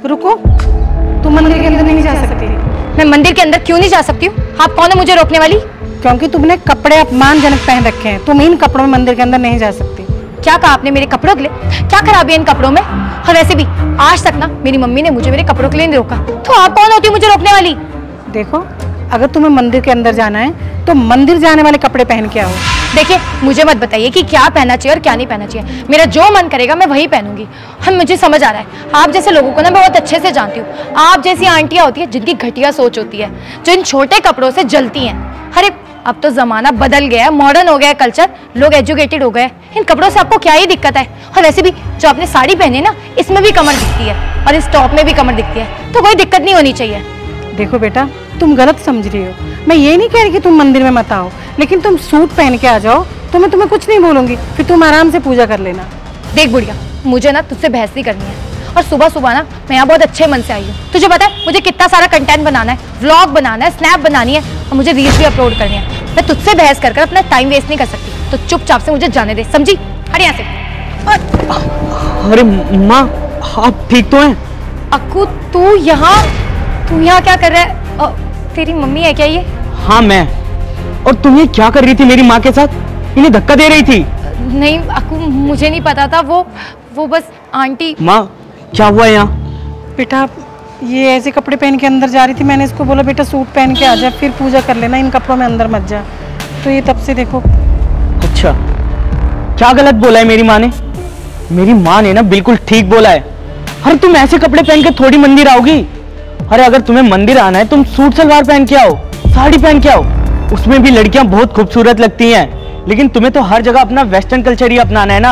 रुको, तुम मंदिर के अंदर नहीं जा सकती। मैं मंदिर के अंदर क्यों नहीं जा सकती हूँ? आप कौन हो मुझे रोकने वाली? क्योंकि तुमने कपड़े अपमानजनक पहन रखे हैं। तुम इन कपड़ों में मंदिर के अंदर नहीं जा सकती। क्या कहा आपने मेरे कपड़ों के लिए? क्या खराबी है इन कपड़ों में? और वैसे भी आज तक ना मेरी मम्मी ने मुझे मेरे कपड़ों के लिए नहीं रोका, तो आप कौन होती हो मुझे रोकने वाली? देखो, अगर तुम्हें मंदिर के अंदर जाना है तो मंदिर जाने वाले कपड़े पहन के आओ। देखिए, मुझे मत बताइए कि क्या पहनना चाहिए और क्या नहीं पहनना चाहिए। मेरा जो मन करेगा मैं वही पहनूंगी। हम मुझे समझ आ रहा है, आप जैसे लोगों को ना मैं बहुत अच्छे से जानती हूँ। आप जैसी आंटियां होती है जिनकी घटिया सोच होती है, जो इन छोटे कपड़ों से जलती हैं। अरे अब तो जमाना बदल गया है, मॉडर्न हो गया है कल्चर, लोग एजुकेटेड हो गए। इन कपड़ों से आपको क्या ही दिक्कत है? और वैसे भी जो आपने साड़ी पहनी है ना, इसमें भी कमर दिखती है और इस टॉप में भी कमर दिखती है, तो कोई दिक्कत नहीं होनी चाहिए। देखो बेटा, तुम गलत समझ रही हो। मैं ये नहीं कह रही कि तुम मंदिर में मत आओ, लेकिन तुम सूट पहन के आ जाओ तो मैं तुम्हें कुछ नहीं बोलूंगी। फिर तुम आराम से पूजा कर लेना। देख बुढ़िया, मुझे ना तुझसे बहस नहीं करनी है। और सुबह सुबह ना मैं यहाँ बहुत अच्छे मन से आई हूँ। तुझे पता है मुझे कितना सारा कंटेंट बनाना है, व्लॉग बनाना है, स्नैप बनानी है और मुझे रील्स भी अपलोड करनी है। मैं तुझसे बहस कर अपना टाइम वेस्ट नहीं कर सकती, तो चुपचाप से मुझे जाने दे, समझी? हट यहाँ से। अरे माँ, आप ठीक तो हैं? अक्कू, तू यहाँ क्या कर रहा है? तेरी मम्मी है क्या ये? हाँ मैं। और तुम ये क्या कर रही थी मेरी माँ के साथ? इन्हें धक्का दे रही थी? नहीं अक्कू, मुझे नहीं पता था। वो बस आंटी। माँ, क्या हुआ यहाँ? बेटा, ये ऐसे कपड़े पहन के अंदर जा रही थी। मैंने इसको बोला बेटा सूट पहन के आ जा, फिर पूजा कर लेना, इन कपड़ों में अंदर मत जा। तो ये तब से देखो। अच्छा, क्या गलत बोला है मेरी माँ ने? मेरी माँ ने ना बिल्कुल ठीक बोला है। अरे तुम ऐसे कपड़े पहन के थोड़ी मंदिर आओगी। अरे अगर तुम्हें मंदिर आना है तुम सूट सलवार पहन के आओ, साड़ी पहन के आओ। उसमें भी लड़कियां बहुत खूबसूरत लगती हैं। लेकिन तुम्हें तो हर जगह अपना वेस्टर्न कल्चर ही अपनाना है ना।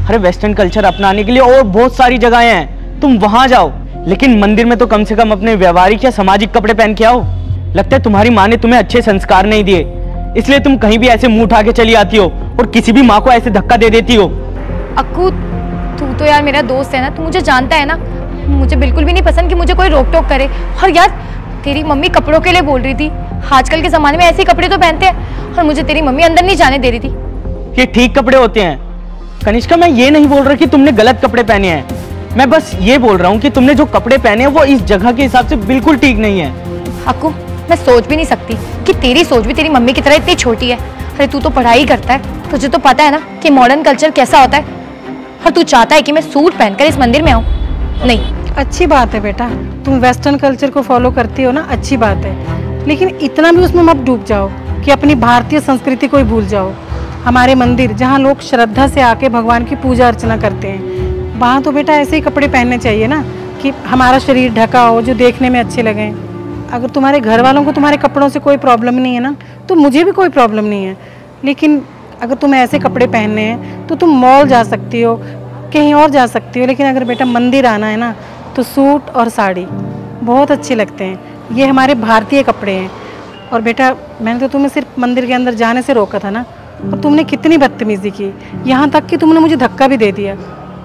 अरे वेस्टर्न कल्चर अपनाने के लिए और बहुत सारी जगहें हैं, तुम वहां जाओ। लेकिन मंदिर में तो कम से कम अपने व्यवहारिक या सामाजिक कपड़े पहन के आओ। लगता है तुम्हारी माँ ने तुम्हें अच्छे संस्कार नहीं दिए, इसलिए तुम कहीं भी ऐसे मुंह उठा के चली आती हो और किसी भी माँ को ऐसे धक्का दे देती हो। अक्कू, तू तो यार मेरा दोस्त है ना, तू मुझे जानता है ना। मुझे बिल्कुल भी नहीं पसंद कि मुझे कोई रोक टोक करे। और यार तेरी मम्मी कपड़ों के लिए बोल रही थी, आजकल के जमाने में ऐसे कपड़े तो पहनते हैं, और मुझे तेरी मम्मी अंदर नहीं जाने दे रही थी। ये ठीक कपड़े होते हैं कनिष्का, मैं ये नहीं बोल रहा कि तुमने गलत कपड़े पहने हैं। मैं बस ये बोल रहा हूँ कि तुमने जो कपड़े पहने हैं वो इस जगह के हिसाब से बिल्कुल ठीक नहीं है। अक्कू, मैं सोच भी नहीं सकती कि तेरी सोच भी तेरी मम्मी की तरह इतनी छोटी है। अरे तू तो पढ़ाई करता है, तुझे तो पता है ना कि मॉडर्न कल्चर कैसा होता है। और तू चाहता है कि मैं सूट पहनकर इस मंदिर में आऊँ? नहीं। अच्छी बात है बेटा, तुम वेस्टर्न कल्चर को फॉलो करती हो ना, अच्छी बात है। लेकिन इतना भी उसमें मत डूब जाओ कि अपनी भारतीय संस्कृति को ही भूल जाओ। हमारे मंदिर जहाँ लोग श्रद्धा से आके भगवान की पूजा अर्चना करते हैं, वहाँ तो बेटा ऐसे ही कपड़े पहनने चाहिए ना कि हमारा शरीर ढका हो, जो देखने में अच्छे लगें। अगर तुम्हारे घर वालों को तुम्हारे कपड़ों से कोई प्रॉब्लम नहीं है ना, तो मुझे भी कोई प्रॉब्लम नहीं है। लेकिन अगर तुम्हें ऐसे कपड़े पहनने हैं तो तुम मॉल जा सकती हो, कहीं और जा सकती हो। लेकिन अगर बेटा मंदिर आना है ना, तो सूट और साड़ी बहुत अच्छे लगते हैं। ये हमारे भारतीय कपड़े हैं। और बेटा, मैंने तो तुम्हें सिर्फ मंदिर के अंदर जाने से रोका था ना, और तुमने कितनी बदतमीजी की, यहाँ तक कि तुमने मुझे धक्का भी दे दिया।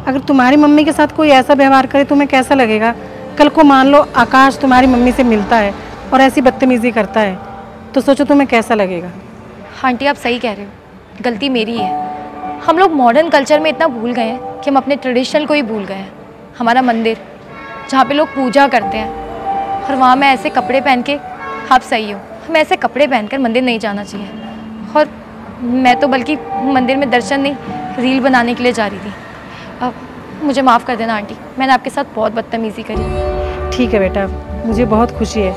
अगर तुम्हारी मम्मी के साथ कोई ऐसा व्यवहार करे तुम्हें कैसा लगेगा? कल को मान लो आकाश तुम्हारी मम्मी से मिलता है और ऐसी बदतमीजी करता है, तो सोचो तुम्हें कैसा लगेगा। आंटी, आप सही कह रहे हो, गलती मेरी है। हम लोग मॉडर्न कल्चर में इतना भूल गए हैं कि हम अपने ट्रेडिशनल को ही भूल गए हैं। हमारा मंदिर जहाँ पे लोग पूजा करते हैं, और वहाँ मैं ऐसे कपड़े पहन के, आप सही हो, हमें ऐसे कपड़े पहनकर मंदिर नहीं जाना चाहिए। और मैं तो बल्कि मंदिर में दर्शन नहीं, रील बनाने के लिए जा रही थी। अब मुझे माफ़ कर देना आंटी, मैंने आपके साथ बहुत बदतमीज़ी करी। ठीक है बेटा, मुझे बहुत खुशी है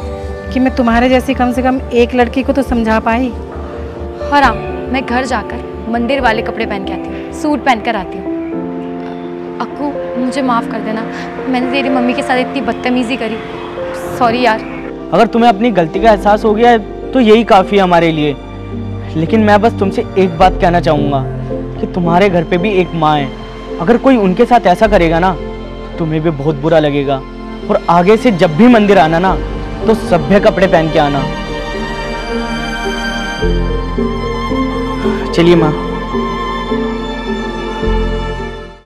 कि मैं तुम्हारे जैसी कम से कम एक लड़की को तो समझा पाई। और हाँ, मैं घर जाकर मंदिर वाले कपड़े पहन के आती हूँ, सूट पहन कर आती हूँ। अक्कू, मुझे माफ़ कर देना, मैंने तेरी मम्मी के साथ इतनी बदतमीज़ी करी। सॉरी यार। अगर तुम्हें अपनी गलती का एहसास हो गया है तो यही काफ़ी है हमारे लिए। लेकिन मैं बस तुमसे एक बात कहना चाहूँगा कि तुम्हारे घर पे भी एक माँ है। अगर कोई उनके साथ ऐसा करेगा ना, तो तुम्हें भी बहुत बुरा लगेगा। और आगे से जब भी मंदिर आना ना, तो सभ्य कपड़े पहन के आना। चलिए माँ।